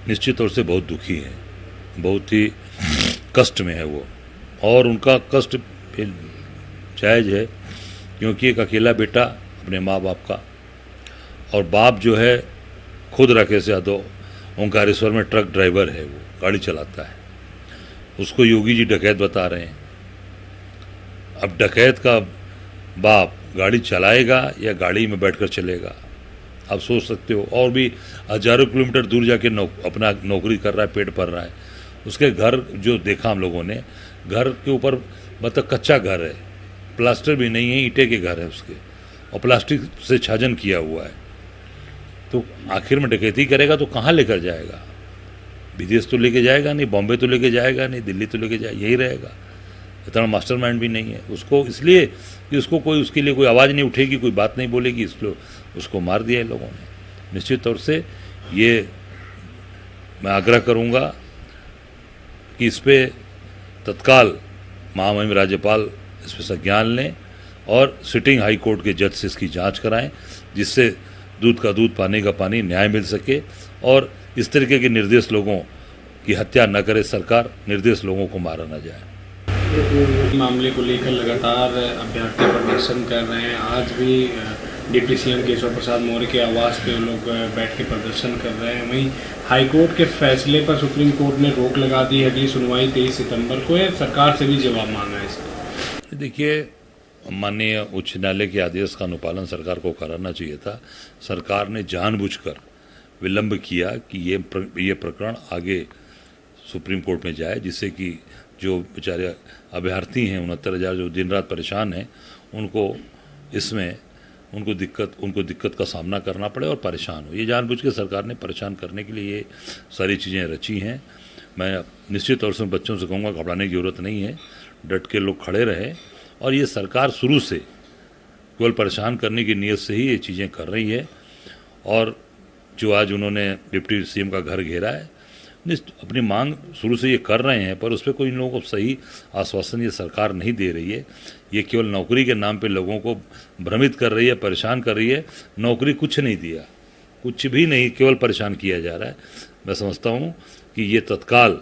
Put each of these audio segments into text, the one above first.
निश्चित तौर से बहुत दुखी है, बहुत ही कष्ट में है वो, और उनका कष्ट फिर जायज़ है क्योंकि एक अकेला बेटा अपने माँ बाप का, और बाप जो है खुद राकेश यादव ओंकारेश्वर में ट्रक ड्राइवर है, वो गाड़ी चलाता है, उसको योगी जी डकैत बता रहे हैं। अब डकैत का बाप गाड़ी चलाएगा या गाड़ी में बैठकर चलेगा, आप सोच सकते हो। और भी हजारों किलोमीटर दूर जाके अपना नौकरी कर रहा है, पेट भर रहा है। उसके घर जो देखा हम लोगों ने, घर के ऊपर मतलब कच्चा घर है, प्लास्टर भी नहीं है, ईंटे के घर है उसके, और प्लास्टिक से छाजन किया हुआ है। तो आखिर में डकैती करेगा तो कहाँ लेकर जाएगा? विदेश तो लेके जाएगा नहीं, बॉम्बे तो लेके जाएगा नहीं, दिल्ली तो लेके जाएगा, यही रहेगा। इतना मास्टरमाइंड भी नहीं है उसको, इसलिए कि उसको कोई उसके लिए कोई आवाज़ नहीं उठेगी, कोई बात नहीं बोलेगी, इसलिए उसको मार दिया इन लोगों ने। निश्चित तौर से ये मैं आग्रह करूँगा कि इस पर तत्काल महामहिम राज्यपाल इस पर संज्ञान लें और सिटिंग हाई कोर्ट के जज से इसकी जांच कराएं, जिससे दूध का दूध पानी का पानी न्याय मिल सके और इस तरीके के निर्दोष लोगों की हत्या न करे सरकार, निर्दोष लोगों को मारा न जाए। मामले को लेकर लगातार अभ्यर्थी प्रदर्शन कर रहे हैं। आज भी डिप्टी सीएम केशव प्रसाद मौर्य के आवास पे लोग बैठ के प्रदर्शन कर रहे हैं। वहीं हाईकोर्ट के फैसले पर सुप्रीम कोर्ट ने रोक लगा दी है। अगली सुनवाई 23 सितंबर को है। सरकार से भी जवाब मांगा है इसका। देखिए, माननीय उच्च न्यायालय के आदेश का अनुपालन सरकार को कराना चाहिए था। सरकार ने जानबूझकर विलंब किया कि ये प्रकरण आगे सुप्रीम कोर्ट में जाए, जिससे कि जो बेचारे अभ्यर्थी हैं 69,000 जो दिन रात परेशान हैं, उनको इसमें उनको दिक्कत का सामना करना पड़े और परेशान हो। ये जानबूझ के सरकार ने परेशान करने के लिए ये सारी चीज़ें रची हैं। मैं निश्चित तौर से बच्चों से कहूँगा घबराने की जरूरत नहीं है, डट के लोग खड़े रहे। और ये सरकार शुरू से केवल परेशान करने की नीयत से ही ये चीज़ें कर रही है। और जो आज उन्होंने डिप्टी सीएम का घर घेरा है, अपनी मांग शुरू से ये कर रहे हैं, पर उस पर कोई इन लोगों को सही आश्वासन ये सरकार नहीं दे रही है। ये केवल नौकरी के नाम पे लोगों को भ्रमित कर रही है, परेशान कर रही है। नौकरी कुछ नहीं दिया, कुछ भी नहीं, केवल परेशान किया जा रहा है। मैं समझता हूँ कि ये तत्काल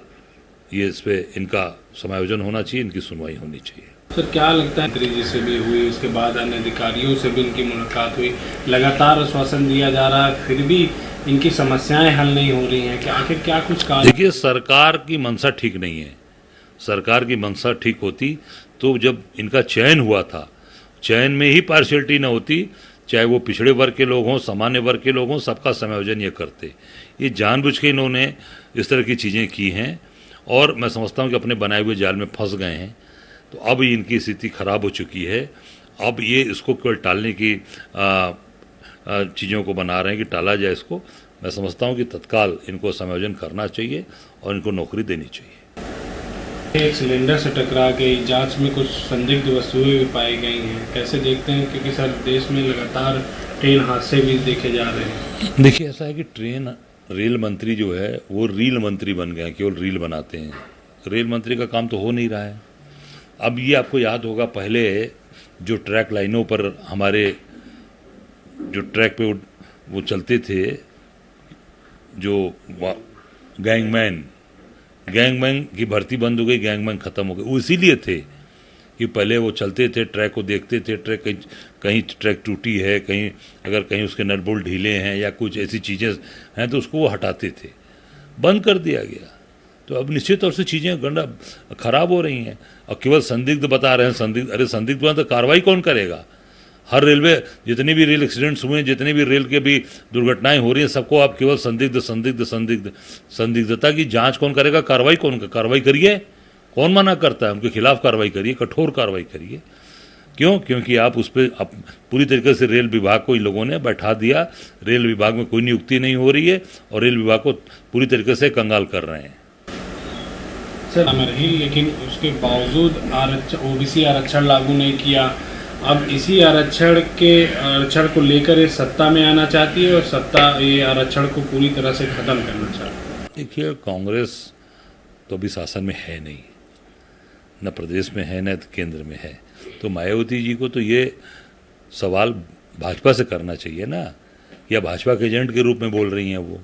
ये इस पर इनका समायोजन होना चाहिए, इनकी सुनवाई होनी चाहिए। सर, क्या लगता है मंत्री जी से भी हुई, उसके बाद अन्य अधिकारियों से भी इनकी मुलाकात हुई, लगातार आश्वासन दिया जा रहा है, फिर भी इनकी समस्याएं हल नहीं हो रही हैं कि आखिर क्या कुछ कारण? देखिए, सरकार की मंशा ठीक नहीं है। सरकार की मंशा ठीक होती तो जब इनका चयन हुआ था, चयन में ही पार्शियलिटी न होती, चाहे वो पिछड़े वर्ग के लोग हों, सामान्य वर्ग के लोग हों, सबका समायोजन ये करते। ये जानबूझ के इन्होंने इस तरह की चीज़ें की हैं और मैं समझता हूँ कि अपने बनाए हुए जाल में फंस गए हैं। तो अब इनकी स्थिति खराब हो चुकी है। अब ये इसको केवल टालने की चीज़ों को बना रहे हैं कि टाला जाए इसको। मैं समझता हूँ कि तत्काल इनको समायोजन करना चाहिए और इनको नौकरी देनी चाहिए। एक सिलेंडर से टकरा के जांच में कुछ संदिग्ध वस्तुएं भी पाई गई हैं, कैसे देखते हैं? क्योंकि सर, देश में लगातार ट्रेन हादसे भी देखे जा रहे हैं। देखिए, ऐसा है कि रेल मंत्री जो है वो रील मंत्री बन गए हैं, केवल रील बनाते हैं। रेल मंत्री का काम तो हो नहीं रहा है। अब ये आपको याद होगा, पहले जो ट्रैक लाइनों पर हमारे जो ट्रैक पे वो चलते थे, जो गैंगमैन की भर्ती बंद हो गई, गैंगमैन ख़त्म हो गए। वो इसीलिए थे कि पहले वो चलते थे, ट्रैक को देखते थे, ट्रैक कहीं ट्रैक टूटी है, अगर कहीं उसके नट बोल्ट ढीले हैं या कुछ ऐसी चीज़ें हैं तो उसको वो हटाते थे। बंद कर दिया गया। तो अब निश्चित तौर से चीज़ें गंदा खराब हो रही हैं और केवल संदिग्ध बता रहे हैं। संदिग्ध तो कार्रवाई कौन करेगा? हर रेलवे जितने भी रेल एक्सीडेंट्स हुए हैं, जितने भी रेल के भी दुर्घटनाएं हो रही हैं, सबको आप केवल संदिग्धता की जांच कौन करेगा? कार्रवाई करिए। कौन मना करता है? उनके खिलाफ कार्रवाई करिए, कठोर कार्रवाई करिए। क्यों? क्योंकि आप उस पर पूरी तरीके से रेल विभाग को इन लोगों ने बैठा दिया। रेल विभाग में कोई नियुक्ति नहीं हो रही है और रेल विभाग को पूरी तरीके से कंगाल कर रहे हैं। सर, लेकिन उसके बावजूद ओबीसी आरक्षण लागू नहीं किया। अब इसी आरक्षण को लेकर ये सत्ता में आना चाहती है और सत्ता ये आरक्षण को पूरी तरह से खत्म करना चाहती है। देखिए, कांग्रेस तो अभी शासन में है नहीं, न प्रदेश में है न केंद्र में है। तो मायावती जी को तो ये सवाल भाजपा से करना चाहिए ना, या भाजपा के एजेंट के रूप में बोल रही हैं वो।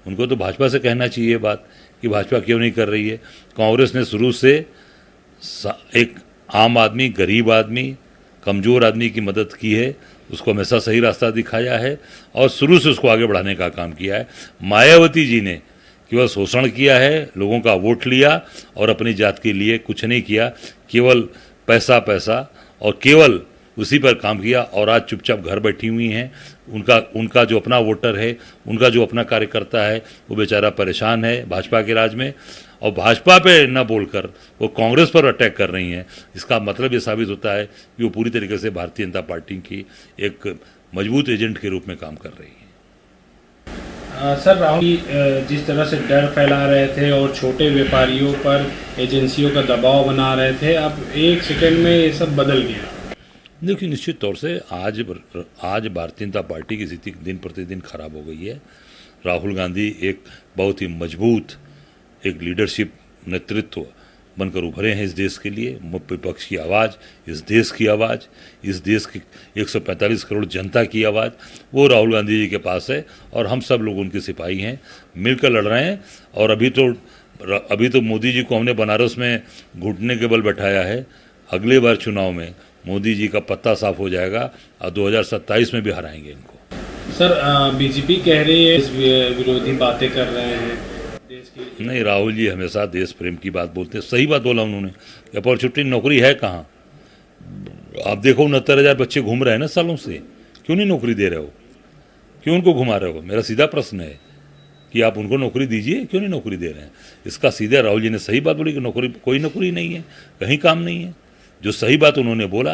उनको तो भाजपा से कहना चाहिए ये बात कि भाजपा क्यों नहीं कर रही है। कांग्रेस ने शुरू से एक आम आदमी, गरीब आदमी, कमज़ोर आदमी की मदद की है, उसको हमेशा सही रास्ता दिखाया है और शुरू से उसको आगे बढ़ाने का काम किया है। मायावती जी ने केवल शोषण किया है, लोगों का वोट लिया और अपनी जात के लिए कुछ नहीं किया, केवल पैसा पैसा और केवल उसी पर काम किया और आज चुपचाप घर बैठी हुई हैं। उनका जो अपना वोटर है, उनका जो अपना कार्यकर्ता है, वो बेचारा परेशान है भाजपा के राज में, और भाजपा पे न बोलकर वो कांग्रेस पर अटैक कर रही हैं। इसका मतलब ये साबित होता है कि वो पूरी तरीके से भारतीय जनता पार्टी की एक मजबूत एजेंट के रूप में काम कर रही है। सर, राहुल जी जिस तरह से डर फैला रहे थे और छोटे व्यापारियों पर एजेंसियों का दबाव बना रहे थे, अब एक सेकंड में ये सब बदल गया। देखिए, निश्चित तौर से आज भारतीय जनता पार्टी की स्थिति दिन प्रतिदिन खराब हो गई है। राहुल गांधी एक बहुत ही मजबूत एक लीडरशिप नेतृत्व बनकर उभरे हैं इस देश के लिए। विपक्ष की आवाज़, इस देश की आवाज़, इस देश की 145 करोड़ जनता की आवाज़, वो राहुल गांधी जी के पास है और हम सब लोग उनके सिपाही हैं, मिलकर लड़ रहे हैं। और अभी तो मोदी जी को हमने बनारस में घुटने के बल बैठाया है। अगले बार चुनाव में मोदी जी का पत्ता साफ हो जाएगा और 2027 में भी हराएंगे इनको। सर, बीजेपी कह रही है इस विरोधी बातें कर रहे हैं देश की। नहीं, राहुल जी हमेशा देश प्रेम की बात बोलते हैं। सही बात बोला उन्होंने। अपॉर्चुनिटी नौकरी है कहाँ? आप देखो 69,000 बच्चे घूम रहे हैं ना सालों से, क्यों नहीं नौकरी दे रहे हो? क्यों उनको घुमा रहे हो? मेरा सीधा प्रश्न है कि आप उनको नौकरी दीजिए, क्यों नहीं नौकरी दे रहे हैं? इसका सीधे राहुल जी ने सही बात बोली कि कोई नौकरी नहीं है, कहीं काम नहीं है। जो सही बात उन्होंने बोला,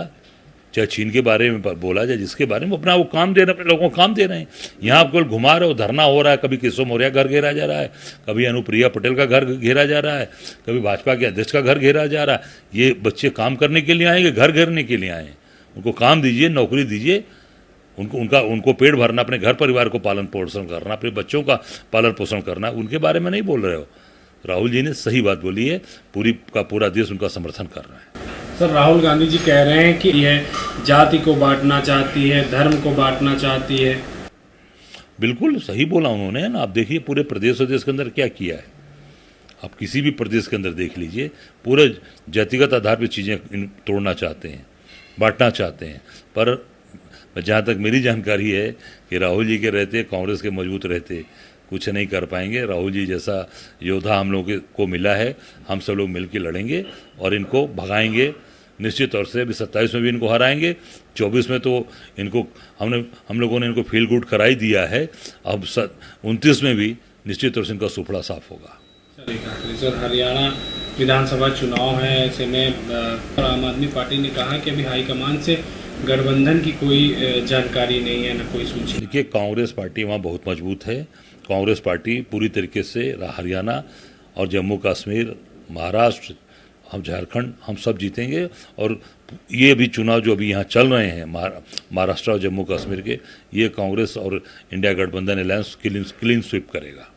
चाहे चीन के बारे में बोला, चाहे जिसके बारे में, अपना वो काम दे रहे हैं, अपने लोगों को काम दे रहे हैं। यहाँ आप केवल घुमा रहे हो, धरना हो रहा है, कभी केशव मौर्य का घर घेरा जा रहा है, कभी अनुप्रिया पटेल का घर घेरा जा रहा है, कभी भाजपा के अध्यक्ष का घर घेरा जा रहा है। ये बच्चे काम करने के लिए आएंगे, घर घेरने के लिए आए हैं? उनको काम दीजिए, नौकरी दीजिए, उनको पेट भरना, अपने घर परिवार को पालन पोषण करना, अपने बच्चों का पालन पोषण करना, उनके बारे में नहीं बोल रहे हो। राहुल जी ने सही बात बोली है, पूरा देश उनका समर्थन कर रहा है। सर, राहुल गांधी जी कह रहे हैं कि यह जाति को बांटना चाहती है, धर्म को बांटना चाहती है। बिल्कुल सही बोला उन्होंने ना। आप देखिए पूरे प्रदेश और देश के अंदर क्या किया है। आप किसी भी प्रदेश के अंदर देख लीजिए, पूरे जातिगत आधार पर चीज़ें तोड़ना चाहते हैं, बांटना चाहते हैं। पर जहाँ तक मेरी जानकारी है कि राहुल जी के रहते, कांग्रेस के मजबूत रहते, कुछ नहीं कर पाएंगे। राहुल जी जैसा योद्धा हम लोगों को मिला है, हम सब लोग मिलकर लड़ेंगे और इनको भगाएंगे निश्चित तौर से। अभी 27 में भी इनको हराएंगे, 24 में तो इनको हम लोगों ने इनको फील गुड करा ही दिया है। अब 29 में भी निश्चित तौर से इनका सुफड़ा साफ होगा। सर, हरियाणा विधानसभा चुनाव है, ऐसे में आम आदमी पार्टी ने कहा कि अभी हाईकमान से गठबंधन की कोई जानकारी नहीं है, न कोई सूची। देखिए, कांग्रेस पार्टी वहाँ बहुत मजबूत है। कांग्रेस पार्टी पूरी तरीके से हरियाणा और जम्मू कश्मीर, महाराष्ट्र, हम झारखंड, हम सब जीतेंगे। और ये भी चुनाव जो अभी यहाँ चल रहे हैं महाराष्ट्र और जम्मू कश्मीर के, ये कांग्रेस और इंडिया गठबंधन अलायंस क्लीन स्वीप करेगा।